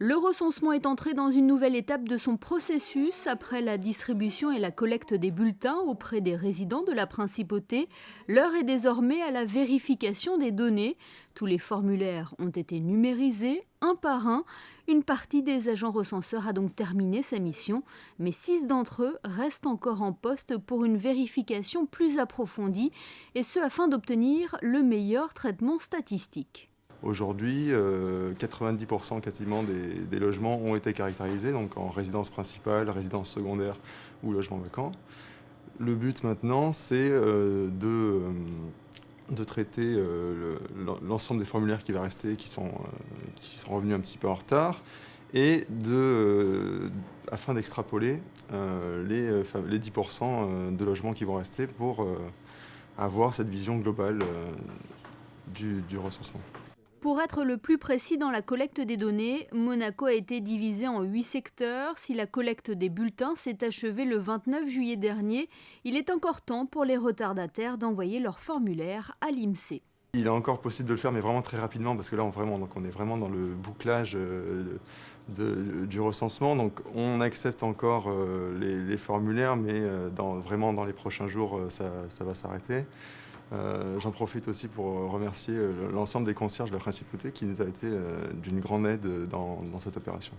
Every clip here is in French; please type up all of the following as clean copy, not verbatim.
Le recensement est entré dans une nouvelle étape de son processus après la distribution et la collecte des bulletins auprès des résidents de la principauté. L'heure est désormais à la vérification des données. Tous les formulaires ont été numérisés, un par un. Une partie des agents recenseurs a donc terminé sa mission, mais 6 d'entre eux restent encore en poste pour une vérification plus approfondie, et ce afin d'obtenir le meilleur traitement statistique. Aujourd'hui, 90% quasiment des logements ont été caractérisés, donc en résidence principale, résidence secondaire ou logement vacant. Le but maintenant, c'est de traiter l'ensemble des formulaires qui va rester, qui sont revenus un petit peu en retard, et afin d'extrapoler les 10% de logements qui vont rester pour avoir cette vision globale du recensement. Pour être le plus précis dans la collecte des données, Monaco a été divisé en 8 secteurs. Si la collecte des bulletins s'est achevée le 29 juillet dernier, il est encore temps pour les retardataires d'envoyer leur formulaire à l'INSEE. Il est encore possible de le faire, mais vraiment très rapidement, parce que là, on est vraiment dans le bouclage du recensement. Donc, on accepte encore les formulaires, mais vraiment dans les prochains jours, ça va s'arrêter. J'en profite aussi pour remercier l'ensemble des concierges de la principauté qui nous a été d'une grande aide dans cette opération.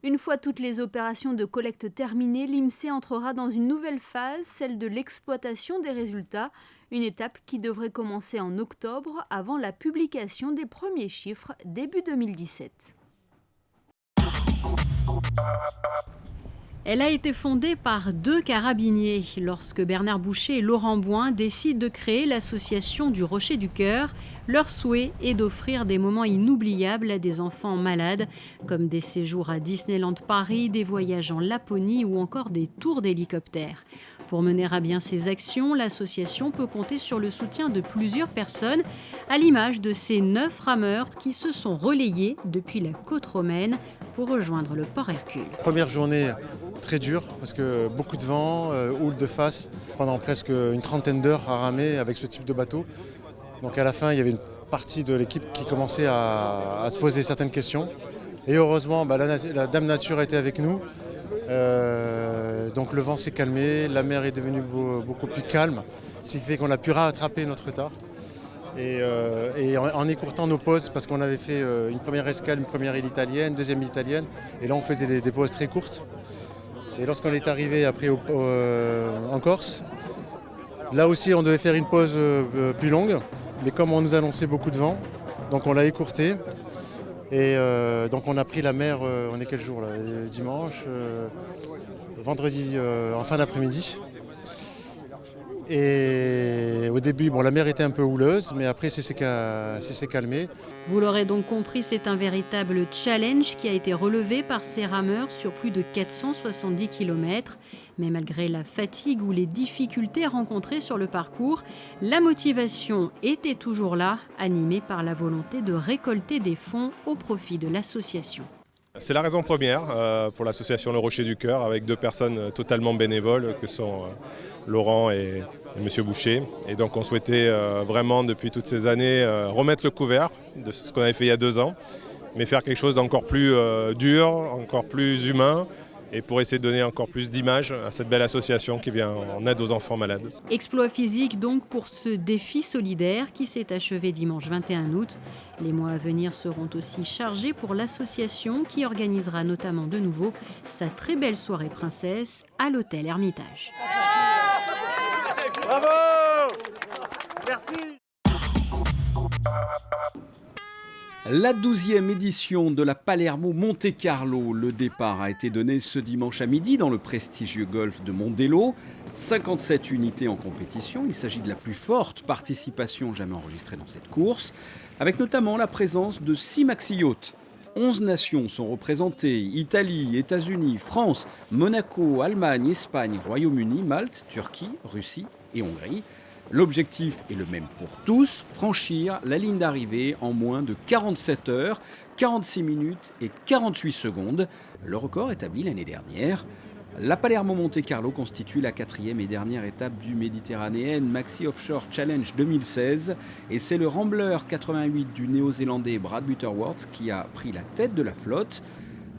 Une fois toutes les opérations de collecte terminées, l'INSEE entrera dans une nouvelle phase, celle de l'exploitation des résultats, une étape qui devrait commencer en octobre avant la publication des premiers chiffres début 2017. Elle a été fondée par 2 carabiniers lorsque Bernard Boucher et Laurent Boin décident de créer l'association du Rocher du Cœur. Leur souhait est d'offrir des moments inoubliables à des enfants malades, comme des séjours à Disneyland Paris, des voyages en Laponie ou encore des tours d'hélicoptère. Pour mener à bien ces actions, l'association peut compter sur le soutien de plusieurs personnes, à l'image de ces 9 rameurs qui se sont relayés depuis la côte romaine pour rejoindre le port Hercule. Première journée très dure parce que beaucoup de vent, houle de face, pendant presque une trentaine d'heures à ramer avec ce type de bateau. Donc à la fin, il y avait une partie de l'équipe qui commençait à se poser certaines questions. Et heureusement, la Dame Nature était avec nous. Donc le vent s'est calmé, la mer est devenue beaucoup plus calme, ce qui fait qu'on a pu rattraper notre retard. Et en écourtant nos pauses, parce qu'on avait fait une première escale, une première île italienne, deuxième île italienne, et là on faisait des pauses très courtes. Et lorsqu'on est arrivé après en Corse, là aussi on devait faire une pause plus longue, mais comme on nous annonçait beaucoup de vent, donc on l'a écourté. Et donc on a pris la mer, on est quel jour là ? Dimanche, vendredi en fin d'après-midi. Et au début, la mer était un peu houleuse, mais après, c'est calmé. Vous l'aurez donc compris, c'est un véritable challenge qui a été relevé par ces rameurs sur plus de 470 km. Mais malgré la fatigue ou les difficultés rencontrées sur le parcours, la motivation était toujours là, animée par la volonté de récolter des fonds au profit de l'association. C'est la raison première pour l'association Le Rocher du Cœur, avec 2 personnes totalement bénévoles que sont Laurent et M. Boucher. Et donc on souhaitait vraiment depuis toutes ces années remettre le couvert de ce qu'on avait fait il y a 2 ans, mais faire quelque chose d'encore plus dur, encore plus humain, et pour essayer de donner encore plus d'image à cette belle association qui vient en aide aux enfants malades. Exploit physique donc pour ce défi solidaire qui s'est achevé dimanche 21 août. Les mois à venir seront aussi chargés pour l'association qui organisera notamment de nouveau sa très belle soirée princesse à l'hôtel Hermitage. Bravo! Merci! La 12e édition de la Palermo Monte Carlo. Le départ a été donné ce dimanche à midi dans le prestigieux golfe de Mondello. 57 unités en compétition. Il s'agit de la plus forte participation jamais enregistrée dans cette course, avec notamment la présence de 6 maxi-yachts. 11 nations sont représentées, Italie, États-Unis, France, Monaco, Allemagne, Espagne, Royaume-Uni, Malte, Turquie, Russie et Hongrie. L'objectif est le même pour tous, franchir la ligne d'arrivée en moins de 47 heures, 46 minutes et 48 secondes, le record établi l'année dernière. La Palermo Monte Carlo constitue la 4e et dernière étape du Méditerranéen Maxi Offshore Challenge 2016 et c'est le Rambler 88 du néo-zélandais Brad Butterworth qui a pris la tête de la flotte.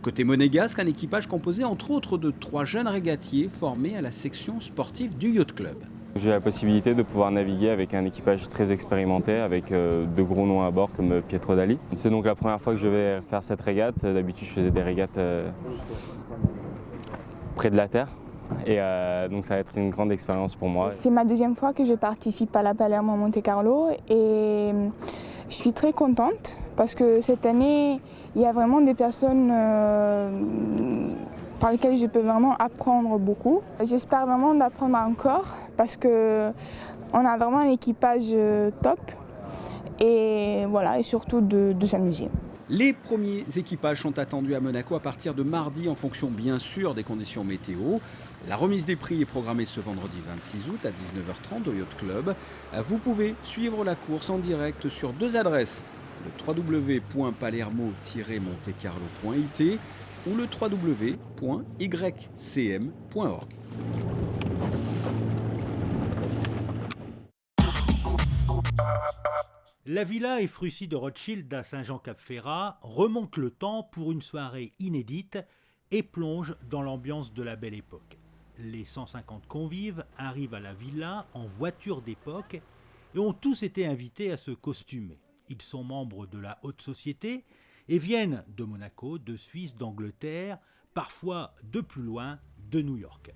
Côté monégasque, un équipage composé entre autres de 3 jeunes régatiers formés à la section sportive du Yacht Club. J'ai la possibilité de pouvoir naviguer avec un équipage très expérimenté, avec de gros noms à bord comme Pietro Dali. C'est donc la première fois que je vais faire cette régate. D'habitude, je faisais des régates près de la terre. Et donc ça va être une grande expérience pour moi. C'est ma deuxième fois que je participe à la Palermo Monte Carlo et je suis très contente parce que cette année, il y a vraiment des personnes par lesquelles je peux vraiment apprendre beaucoup. J'espère vraiment d'apprendre encore parce qu'on a vraiment un équipage top et voilà, et surtout de s'amuser. Les premiers équipages sont attendus à Monaco à partir de mardi en fonction bien sûr des conditions météo. La remise des prix est programmée ce vendredi 26 août à 19h30 au Yacht Club. Vous pouvez suivre la course en direct sur 2 adresses, le www.palermo-montecarlo.it ou le www.ycm.org. La Villa et Frucy de Rothschild à Saint-Jean-Cap-Ferrat remonte le temps pour une soirée inédite et plonge dans l'ambiance de la Belle Époque. Les 150 convives arrivent à la villa en voiture d'époque et ont tous été invités à se costumer. Ils sont membres de la haute société et viennent de Monaco, de Suisse, d'Angleterre, parfois de plus loin, de New York.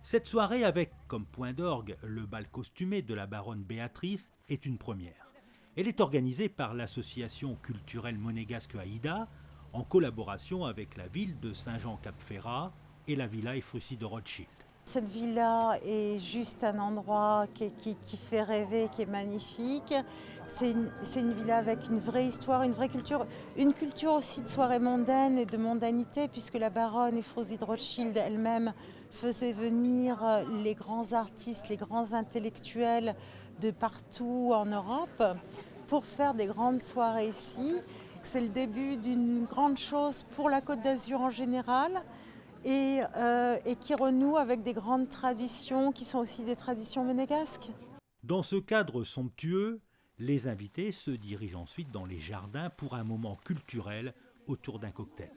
Cette soirée, avec comme point d'orgue le bal costumé de la baronne Béatrice, est une première. Elle est organisée par l'association culturelle monégasque AIDA, en collaboration avec la ville de Saint-Jean-Cap-Ferrat et la Villa et Frucy de Rothschild. Cette villa est juste un endroit qui fait rêver, qui est magnifique. C'est une villa avec une vraie histoire, une vraie culture, une culture aussi de soirée mondaine et de mondanité, puisque la baronne et Frucy de Rothschild elle-même faisait venir les grands artistes, les grands intellectuels de partout en Europe pour faire des grandes soirées ici. C'est le début d'une grande chose pour la Côte d'Azur en général. Et qui renoue avec des grandes traditions qui sont aussi des traditions monégasques. Dans ce cadre somptueux, les invités se dirigent ensuite dans les jardins pour un moment culturel autour d'un cocktail.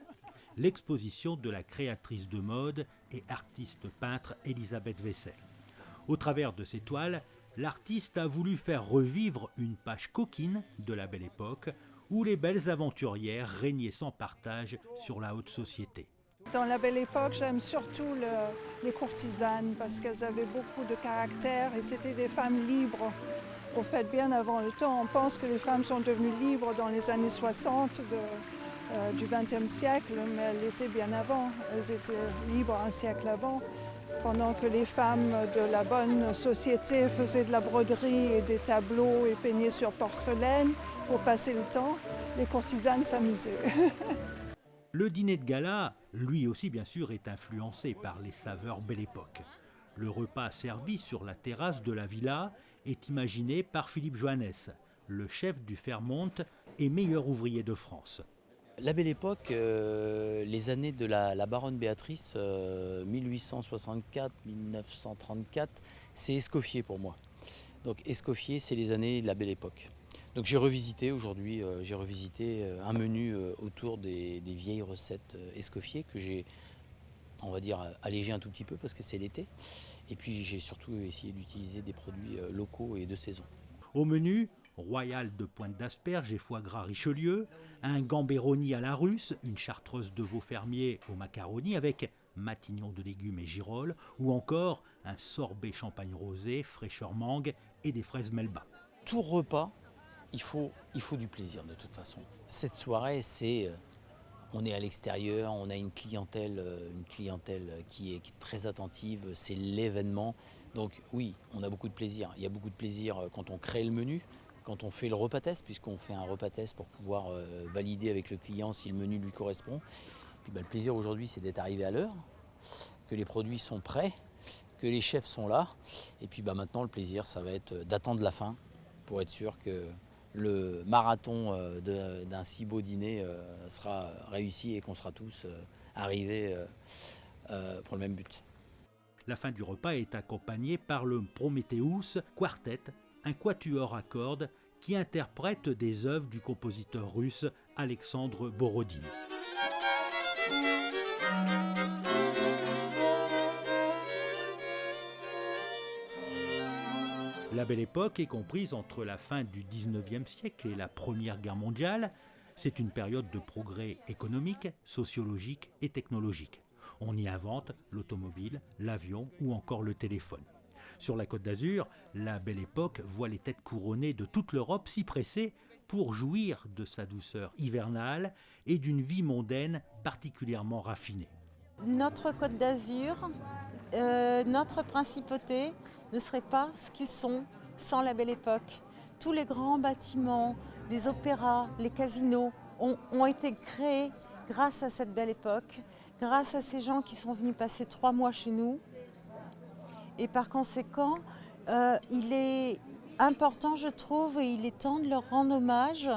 L'exposition de la créatrice de mode et artiste peintre Elisabeth Wessel. Au travers de ces toiles, l'artiste a voulu faire revivre une page coquine de la Belle Époque où les belles aventurières régnaient sans partage sur la haute société. Dans la Belle Époque, j'aime surtout les courtisanes parce qu'elles avaient beaucoup de caractère et c'était des femmes libres. Au fait, bien avant le temps, on pense que les femmes sont devenues libres dans les années 60 du XXe siècle, mais elles étaient bien avant. Elles étaient libres un siècle avant. Pendant que les femmes de la bonne société faisaient de la broderie et des tableaux et peignaient sur porcelaine pour passer le temps, les courtisanes s'amusaient. Le dîner de gala, lui aussi bien sûr, est influencé par les saveurs Belle Époque. Le repas servi sur la terrasse de la villa est imaginé par Philippe Johannes, le chef du Fairmont et meilleur ouvrier de France. La Belle Époque, les années de la baronne Béatrice, 1864-1934, c'est Escoffier pour moi. Donc Escoffier, c'est les années de la Belle Époque. Donc j'ai revisité aujourd'hui, un menu autour des vieilles recettes Escoffier que j'ai, on va dire, allégé un tout petit peu parce que c'est l'été. Et puis j'ai surtout essayé d'utiliser des produits locaux et de saison. Au menu, royal de pointe d'asperges et foie gras Richelieu, un gambéroni à la russe, une chartreuse de veau fermier au macaroni avec matignon de légumes et girolles, ou encore un sorbet champagne rosé, fraîcheur mangue et des fraises melba. Tout repas, il faut du plaisir de toute façon. Cette soirée, on est à l'extérieur, on a une clientèle qui est très attentive, c'est l'événement. Donc oui, on a beaucoup de plaisir. Il y a beaucoup de plaisir quand on crée le menu, quand on fait le repas test, puisqu'on fait un repas test pour pouvoir valider avec le client si le menu lui correspond. Puis, le plaisir aujourd'hui, c'est d'être arrivé à l'heure, que les produits sont prêts, que les chefs sont là. Et puis maintenant, le plaisir, ça va être d'attendre la fin pour être sûr que le marathon d'un si beau dîner sera réussi et qu'on sera tous arrivés pour le même but. La fin du repas est accompagnée par le Prometheus Quartet, un quatuor à cordes qui interprète des œuvres du compositeur russe Alexandre Borodine. La Belle Époque est comprise entre la fin du 19e siècle et la Première Guerre mondiale. C'est une période de progrès économique, sociologique et technologique. On y invente l'automobile, l'avion ou encore le téléphone. Sur la Côte d'Azur, la Belle Époque voit les têtes couronnées de toute l'Europe s'y presser pour jouir de sa douceur hivernale et d'une vie mondaine particulièrement raffinée. Notre Côte d'Azur, notre principauté ne serait pas ce qu'ils sont sans la Belle Époque. Tous les grands bâtiments, les opéras, les casinos ont été créés grâce à cette Belle Époque, grâce à ces gens qui sont venus passer 3 mois chez nous. Et par conséquent, il est important, je trouve, et il est temps de leur rendre hommage,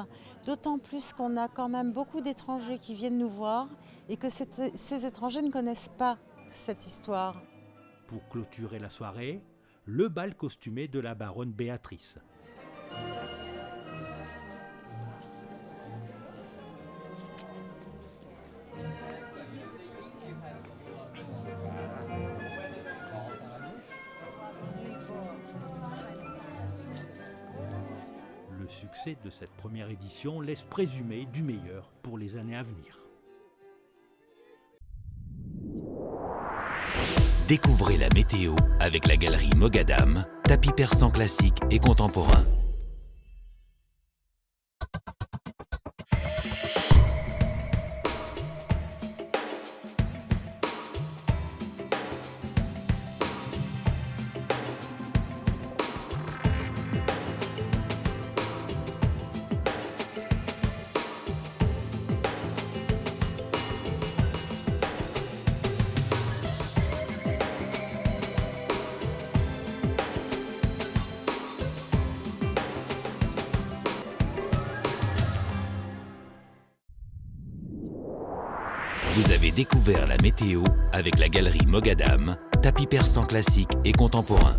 d'autant plus qu'on a quand même beaucoup d'étrangers qui viennent nous voir et que ces étrangers ne connaissent pas cette histoire. Pour clôturer la soirée, le bal costumé de la baronne Béatrice. Le succès de cette première édition laisse présumer du meilleur pour les années à venir. Découvrez la météo avec la galerie Mogadam, tapis persan classique et contemporain. Vous avez découvert la météo avec la galerie Mogadam, tapis persan classique et contemporain.